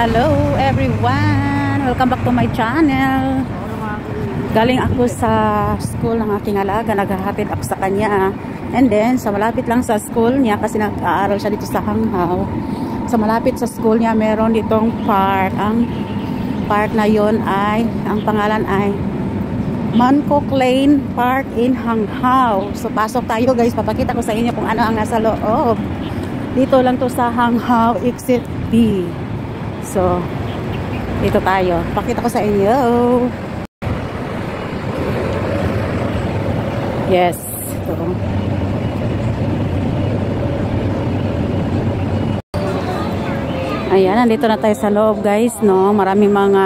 Hello everyone! Welcome back to my channel. Galing ako sa school ng aking alaga. Naghahatid ako sa kanya. And then, sa malapit lang sa school niya, kasi nag-aaral siya dito sa Hanghaw. Sa malapit sa school niya, meron ditong park. Ang park na yon ay, ang pangalan ay Mangkok Lane Park in Hanghaw. So, pasok tayo guys. Papakita ko sa inyo kung ano ang nasa loob. Dito lang to sa Hanghaw Exit B. So, dito tayo. Pakita ko sa inyo. Yes. Ito. Ayan, nandito na tayo sa loob guys, no? Maraming mga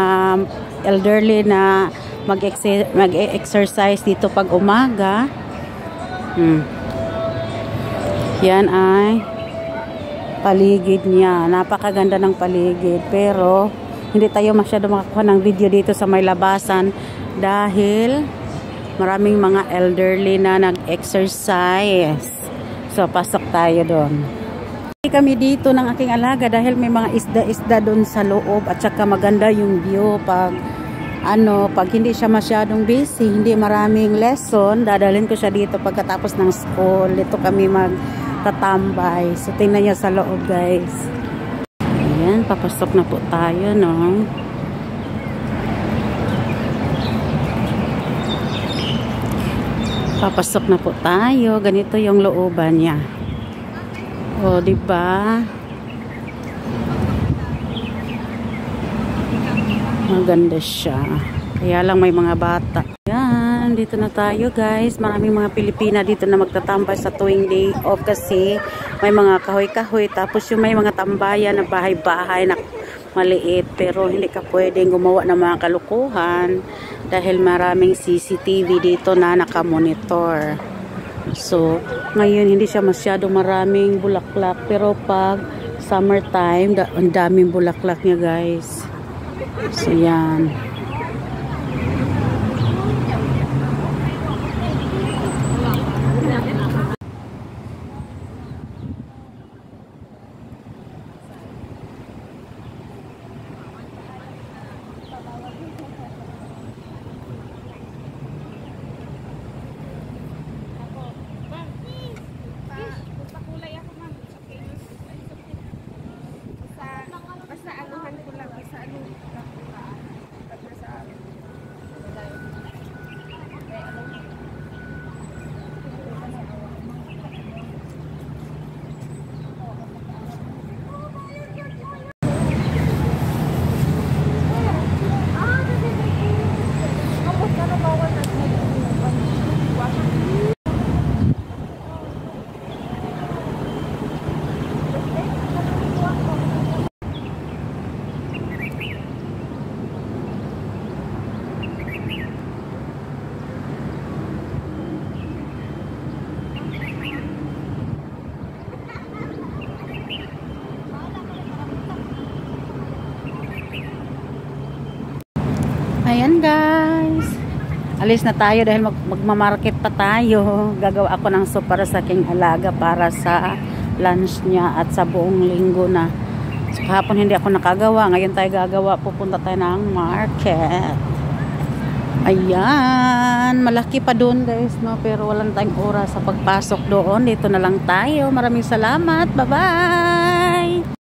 elderly na mag-exercise dito pag umaga. Yan ay paligid niya. Napakaganda ng paligid. Pero, hindi tayo masyado makakuha ng video dito sa may labasan dahil maraming mga elderly na nag-exercise. So, pasok tayo doon. Kami dito ng aking alaga dahil may mga isda-isda doon sa loob at saka maganda yung view pag hindi siya masyadong busy, hindi maraming lesson, dadalhin ko siya dito pagkatapos ng school. Dito kami magtatambay. So, tingnan niyo sa loob, guys. Ayan, papasok na po tayo, no? Papasok na po tayo. Ganito yung looban niya. O, diba? Maganda siya. Kaya lang may mga bata. Yan, dito na tayo guys. Maraming mga Pilipina dito na magtatambay sa tuwing day off kasi may mga kahoy-kahoy. Tapos yung may mga tambayan na bahay-bahay na maliit. Pero hindi ka pwedeng gumawa ng mga kalukuhan dahil maraming CCTV dito na nakamonitor. So, ngayon hindi siya masyado maraming bulaklak. Pero pag summertime, ang daming bulaklak niya guys. So, yan. Ayan guys, alis na tayo dahil magmamarket pa tayo. Gagawa ako ng soup para sa aking alaga para sa lunch niya at sa buong linggo na. So, kahapon hindi ako nakagawa, ngayon tayo gagawa. Pupunta tayo ng market. Ayan, malaki pa doon guys, no? Pero walang tayong oras sa pagpasok doon. Dito na lang tayo. Maraming salamat, bye bye.